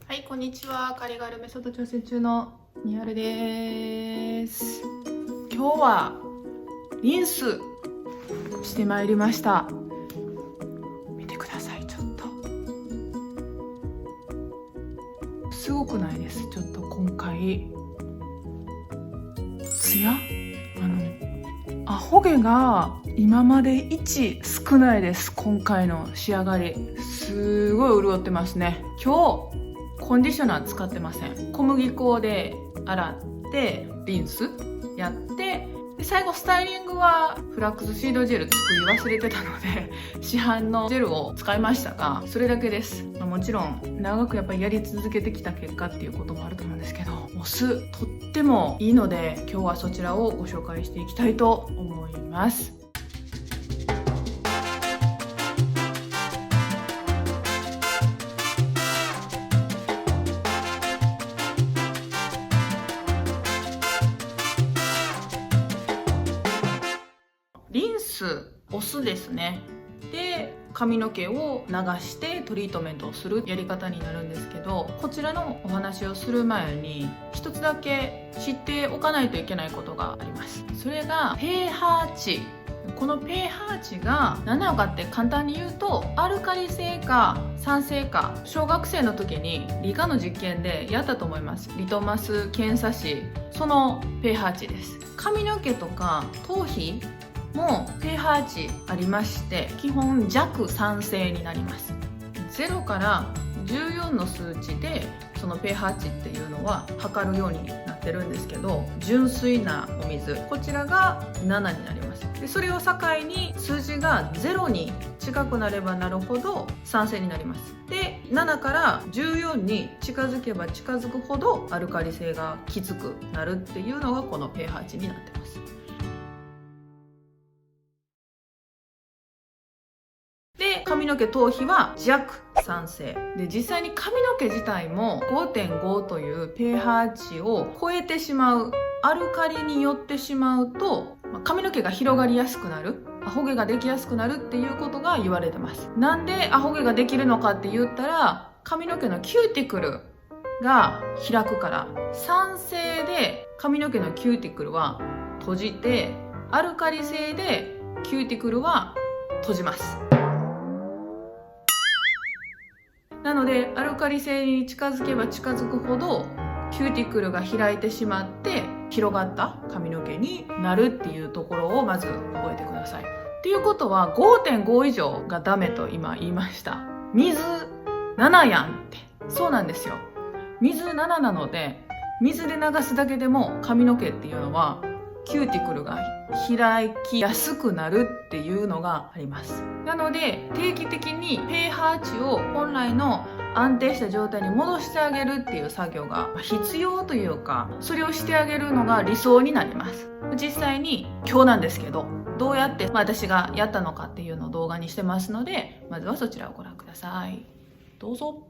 はい、こんにちは。カリガルメソッド調整中のニアルです。今日はリンスしてまいりました。見てください。ちょっとすごくないです。ちょっと今回ツヤアホ毛が今まで1少ないです。今回の仕上がりすごい潤ってますね。今日コンディショナー使ってません。小麦粉で洗ってリンスやってで最後スタイリングはフラックスシードジェル作り忘れてたので市販のジェルを使いましたが、それだけです。もちろん長くやっぱりやり続けてきた結果っていうこともあると思うんですけど、お酢とってもいいので今日はそちらをご紹介していきたいと思います。リンス、お酢ですね。で髪の毛を流してトリートメントをするやり方になるんですけど、こちらのお話をする前に一つだけ知っておかないといけないことがあります。それが pH 値。この pH 値が何なのかって簡単に言うと、アルカリ性か酸性か、小学生の時に理科の実験でやったと思います。リトマス検査紙、その pH 値です。髪の毛とか頭皮も pH 値ありまして、基本弱酸性になります。0から14の数値でその pH 値っていうのは測るようになってるんですけど、純粋なお水、こちらが7になります。でそれを境に数字が0に近くなればなるほど酸性になります。で7から14に近づけば近づくほどアルカリ性がきつくなるっていうのがこの pH 値になってます。で髪の毛頭皮は弱酸性で、実際に髪の毛自体も 5.5 という pH 値を超えてしまう、アルカリによってしまうと髪の毛が広がりやすくなる、アホ毛ができやすくなるっていうことが言われてます。なんでアホ毛ができるのかって言ったら、髪の毛のキューティクルが開くから。酸性で髪の毛のキューティクルは閉じて、アルカリ性でキューティクルは閉じます。なのでアルカリ性に近づけば近づくほどキューティクルが開いてしまって広がった髪の毛になるっていうところをまず覚えてください。っていうことは 5.5 以上がダメと今言いました。水7やんって。そうなんですよ。水7なので、水で流すだけでも髪の毛っていうのはキューティクルが開きやすくなるっていうのがあります。なので定期的に pH 値を本来の安定した状態に戻してあげるっていう作業が必要というか、それをしてあげるのが理想になります。実際に今日なんですけど、どうやって私がやったのかっていうのを動画にしてますので、まずはそちらをご覧ください。どうぞ。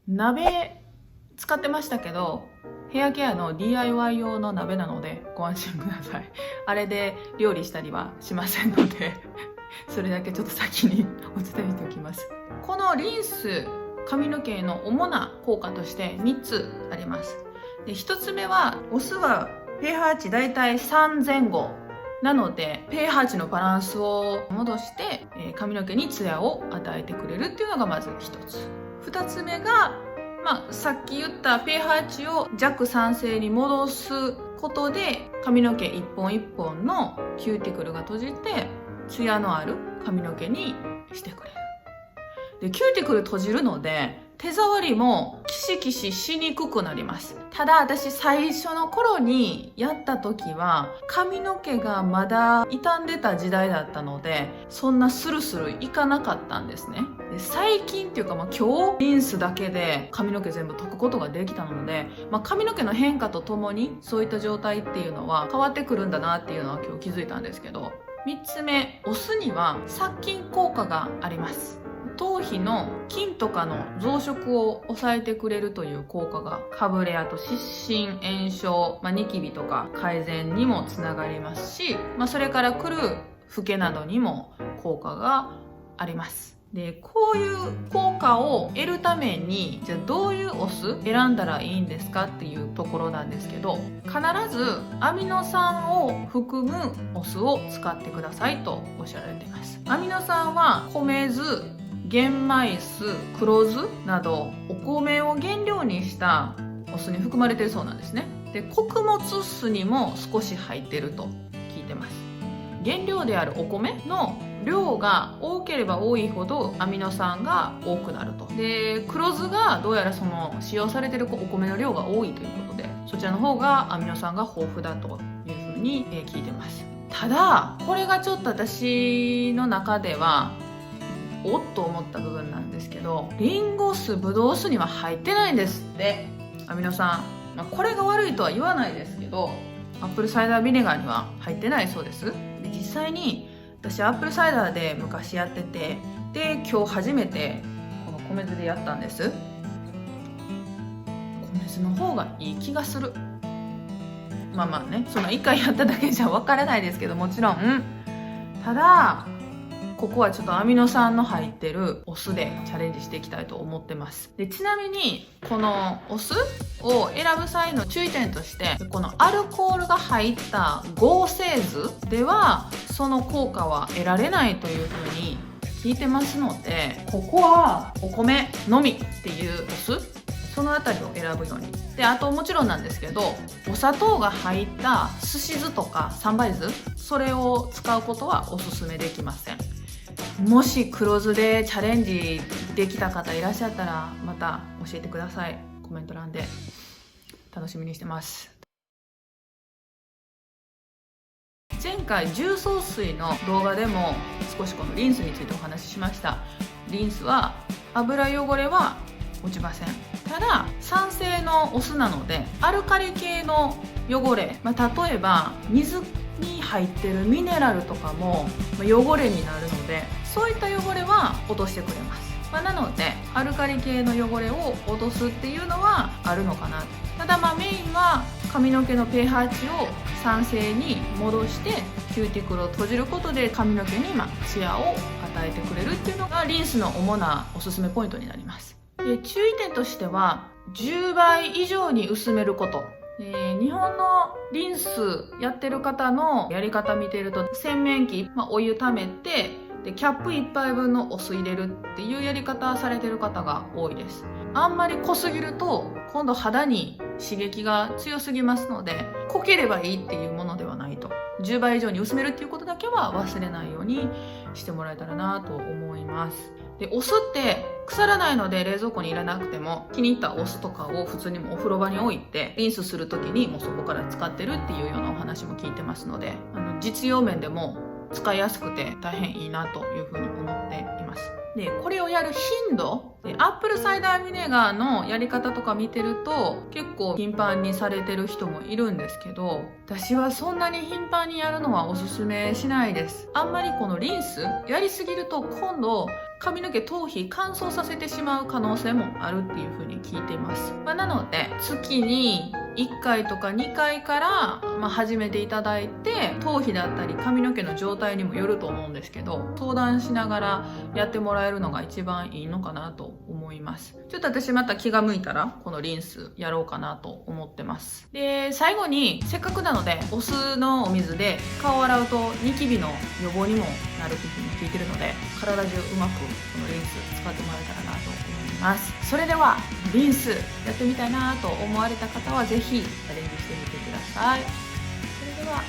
鍋使ってましたけど、ヘアケアの DIY 用の鍋なのでご安心ください。あれで料理したりはしませんのでそれだけちょっと先にお伝えしておきます。このリンス、髪の毛の主な効果として3つあります。で、1つ目は、お酢は pH 値だいたい3前後なので pH 値のバランスを戻して、髪の毛にツヤを与えてくれるっていうのがまず1つ。2つ目が、さっき言った pH 値を弱酸性に戻すことで髪の毛一本一本のキューティクルが閉じてツヤのある髪の毛にしてくれる。で、キューティクル閉じるので手触りもキシキシしにくくなります。ただ私最初の頃にやった時は髪の毛がまだ傷んでた時代だったのでそんなスルスルいかなかったんですね。で、最近っていうか今日リンスだけで髪の毛全部溶くことができたので、髪の毛の変化とともにそういった状態っていうのは変わってくるんだなっていうのは今日気づいたんですけど、3つ目、お酢には殺菌効果があります。頭皮の菌とかの増殖を抑えてくれるという効果が、かぶれやと湿疹、炎症、ニキビとか改善にもつながりますし、それから来るフケなどにも効果があります。で、こういう効果を得るために、じゃあどういうお酢選んだらいいんですかっていうところなんですけど、必ずアミノ酸を含むお酢を使ってくださいとおっしゃられています。アミノ酸は米酢、玄米酢、黒酢などお米を原料にしたお酢に含まれているそうなんですね。で、穀物酢にも少し入っていると聞いてます。原料であるお米の量が多ければ多いほどアミノ酸が多くなると。で、黒酢がどうやらその使用されているお米の量が多いということで、そちらの方がアミノ酸が豊富だというふうに聞いてます。ただこれがちょっと私の中ではおっと思った部分なんですけど、リンゴ酢、ブドウ酢には入ってないんですってアミノ酸。これが悪いとは言わないですけど、アップルサイダービネガーには入ってないそうです。で、実際に私アップルサイダーで昔やってて、で今日初めてこの米酢でやったんです。米酢の方がいい気がする。その1回やっただけじゃわからないですけど、もちろんただここはちょっとアミノ酸の入ってるお酢でチャレンジしていきたいと思ってます。で、ちなみにこのお酢を選ぶ際の注意点として、このアルコールが入った合成酢ではその効果は得られないというふうに聞いてますので、ここはお米のみっていうお酢、そのあたりを選ぶように。で、あともちろんなんですけど、お砂糖が入ったすし酢とか三杯酢、それを使うことはおすすめできません。もし黒酢でチャレンジできた方いらっしゃったらまた教えてください。コメント欄で楽しみにしてます。前回重曹水の動画でも少しこのリンスについてお話ししました。リンスは油汚れは落ちません。ただ酸性のお酢なのでアルカリ系の汚れ、例えば水に入ってるミネラルとかも汚れになるので、そういった汚れは落としてくれます。なのでアルカリ系の汚れを落とすっていうのはあるのかな。ただメインは髪の毛の pH 値を酸性に戻してキューティクルを閉じることで髪の毛にツヤを与えてくれるっていうのがリンスの主なおすすめポイントになります。で、注意点としては10倍以上に薄めること。日本のリンスやってる方のやり方見てると、洗面器、お湯溜めて、でキャップ1杯分のお酢入れるっていうやり方されてる方が多いです。あんまり濃すぎると今度肌に刺激が強すぎますので、濃ければいいっていうものではないと。10倍以上に薄めるっていうことだけは忘れないようにしてもらえたらなと思います。で、お酢って腐らないので冷蔵庫に入れなくても、気に入ったお酢とかを普通にもお風呂場に置いてリンスする時にもうそこから使ってるっていうようなお話も聞いてますので、実用面でも使いやすくて大変いいなというふうに思っています。で、これをやる頻度で、アップルサイダービネガーのやり方とか見てると結構頻繁にされてる人もいるんですけど、私はそんなに頻繁にやるのはおすすめしないです。あんまりこのリンスやりすぎると今度髪の毛頭皮乾燥させてしまう可能性もあるっていう風に聞いています。なので月に1回とか2回から、始めていただいて、頭皮だったり髪の毛の状態にもよると思うんですけど、相談しながらやってもらえるのが一番いいのかなと思います。ちょっと私また気が向いたらこのリンスやろうかなと思ってます。で、最後にせっかくなのでお酢のお水で顔を洗うとニキビの予防にもなるというふうに聞いてるので、体中うまくこのリンス使ってもらえたらなと思います。それではリンスやってみたいなと思われた方はぜひチャレンジしてみてください。それでは、